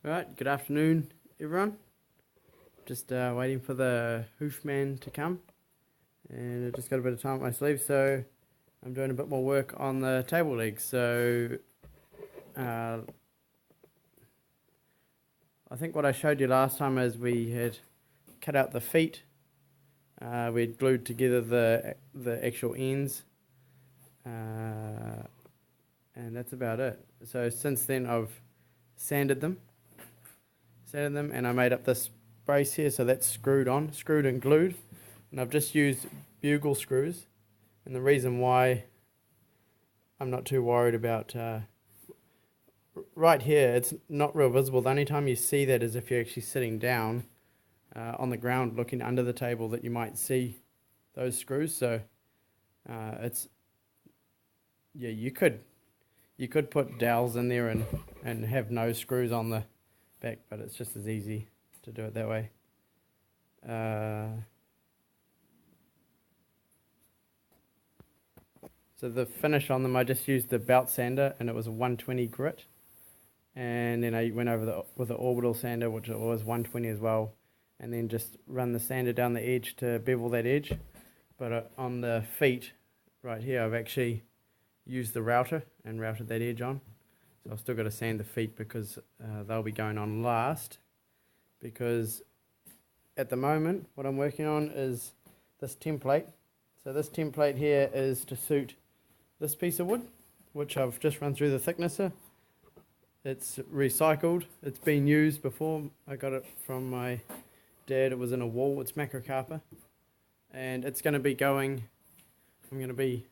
Right, good afternoon, everyone. Just waiting for the hoofman to come, and I just got a bit of time up my sleeve, so I'm doing a bit more work on the table legs. So I think what I showed you last time is we had cut out the feet. We'd glued together the actual ends, and that's about it. So since then, I've sanded them, and I made up this brace here, so that's screwed and glued, and I've just used bugle screws. And the reason why I'm not too worried about right here, it's not real visible. The only time you see that is if you're actually sitting down on the ground looking under the table, that you might see those screws. So it's yeah, you could put dowels in there and have no screws on the back, but it's just as easy to do it that way. So the finish on them, I just used the belt sander, and it was a 120 grit, and then I went over with the orbital sander, which was 120 as well, and then just run the sander down the edge to bevel that edge. But on the feet right here, I've actually used the router and routed that edge on. So I've still got to sand the feet because they'll be going on last, because at the moment what I'm working on is this template. So this template here is to suit this piece of wood, which I've just run through the thicknesser. It's recycled, it's been used before. I got it from my dad, it was in a wall, it's macrocarpa, and it's going to be going, I'm going to be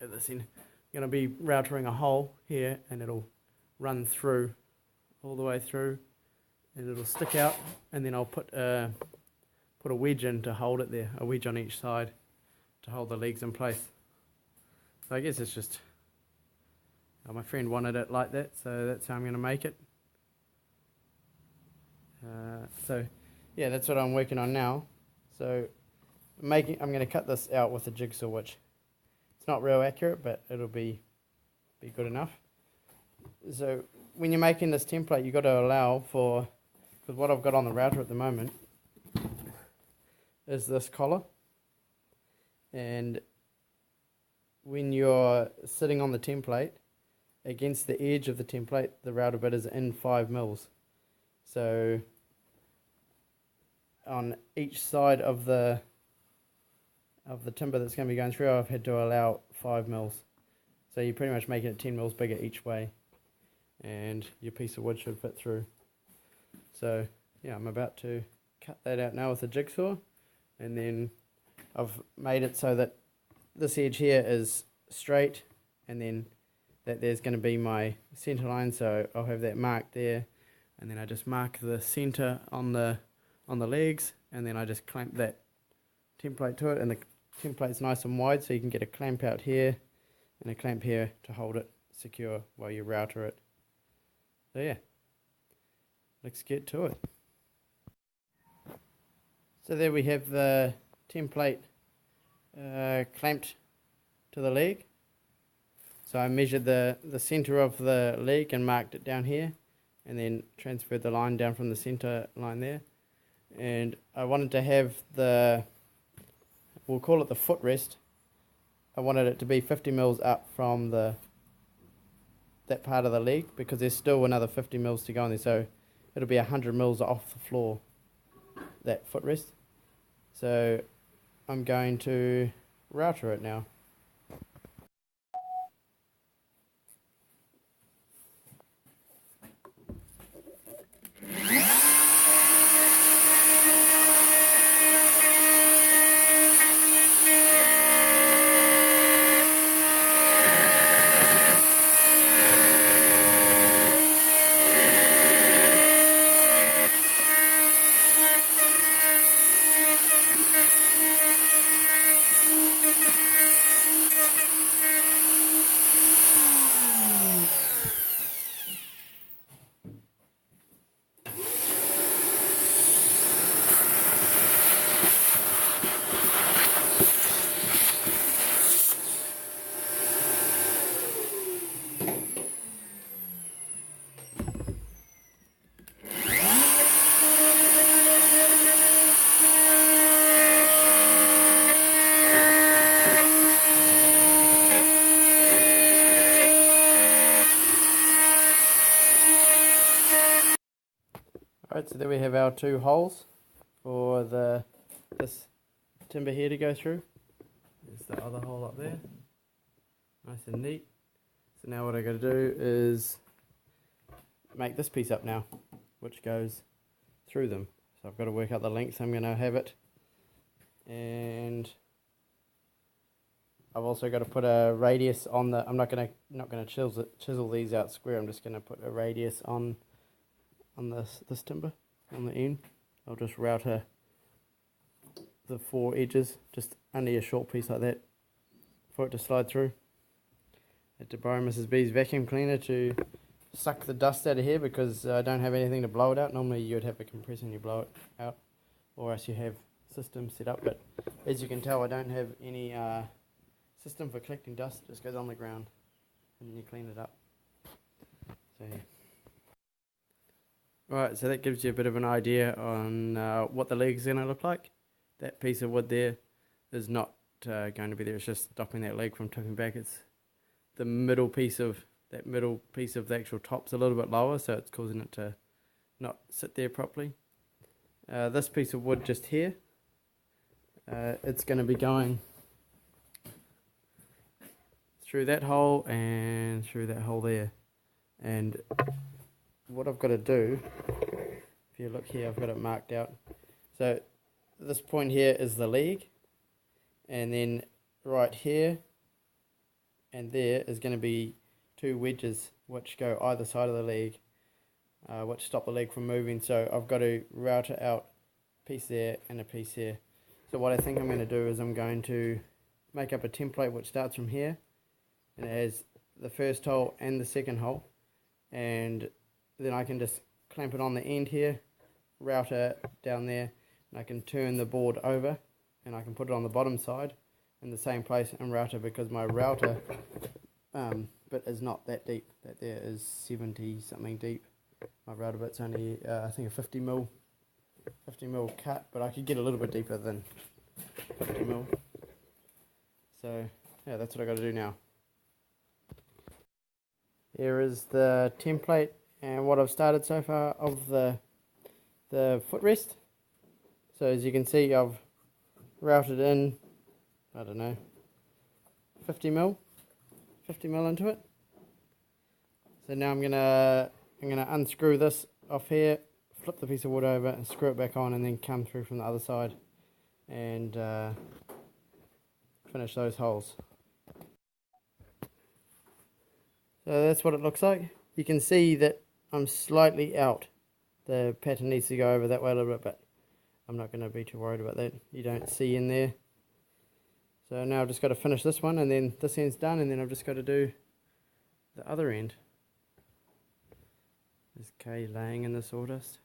at this end, I'm going to be routering a hole here, and it'll run through all the way through, and it'll stick out, and then I'll put a wedge in to hold it there, a wedge on each side to hold the legs in place. So I guess it's just, my friend wanted it like that, so that's how I'm going to make it. So yeah, that's what I'm working on now. So I'm going to cut this out with a jigsaw, which it's not real accurate, but it'll be good enough. So when you're making this template, you've got to allow for, because what I've got on the router at the moment is this collar, and when you're sitting on the template, against the edge of the template, the router bit is in 5 mils. So on each side of the timber that's going to be going through, I've had to allow 5 mils. So you're pretty much making it 10 mils bigger each way, and your piece of wood should fit through. So yeah, I'm about to cut that out now with a jigsaw, and then I've made it so that this edge here is straight, and then that there's going to be my center line, so I'll have that marked there, and then I just mark the center on the legs, and then I just clamp that template to it, and the template's nice and wide, so you can get a clamp out here and a clamp here to hold it secure while you router it. So yeah, let's get to it. So there we have the template clamped to the leg. So I measured the center of the leg and marked it down here, and then transferred the line down from the center line there. And I wanted to have we'll call it the footrest. I wanted it to be 50 mils up from that part of the leg, because there's still another 50 mils to go in there, so it'll be 100 mils off the floor, that footrest. So I'm going to router it now. Right, so there we have our 2 holes for this timber here to go through. There's the other hole up there, nice and neat. So now what I got to do is make this piece up now, which goes through them. So I've got to work out the length I'm going to have it, and I've also got to put a radius on the. I'm not going to chisel these out square. I'm just going to put a radius on this timber on the end. I'll just router the 4 edges, just only a short piece like that for it to slide through. I had to borrow Mrs. B's vacuum cleaner to suck the dust out of here because I don't have anything to blow it out. Normally you'd have a compressor and you blow it out, or else you have systems set up, but as you can tell I don't have any system for collecting dust. It just goes on the ground and then you clean it up. So yeah. Right, so that gives you a bit of an idea on what the leg's going to look like. That piece of wood there is not going to be there, it's just stopping that leg from tipping back. It's the middle piece of the actual top's a little bit lower, so it's causing it to not sit there properly. This piece of wood just here, it's going to be going through that hole and through that hole there. And what I've got to do, if you look here, I've got it marked out. So this point here is the leg, and then right here and there is going to be 2 wedges which go either side of the leg, which stop the leg from moving. So I've got to router out a piece there and a piece here. So what I think I'm going to do is I'm going to make up a template which starts from here and it has the first hole and the second hole, and then I can just clamp it on the end here, router down there, and I can turn the board over and I can put it on the bottom side in the same place and router, because my router bit is not that deep. That there is 70 something deep. My router bit's only I think a 50 mil cut, but I could get a little bit deeper than 50 mil. So yeah, that's what I got to do now. Here is the template and what I've started so far of the footrest. So as you can see, I've routed in, I don't know, 50 mil into it. So now I'm gonna unscrew this off here, flip the piece of wood over and screw it back on, and then come through from the other side and finish those holes. So that's what it looks like. You can see that I'm slightly out. The pattern needs to go over that way a little bit, but I'm not going to be too worried about that. You don't see in there. So now I've just got to finish this one, and then this end's done, and then I've just got to do the other end. There's Kay laying in the sawdust.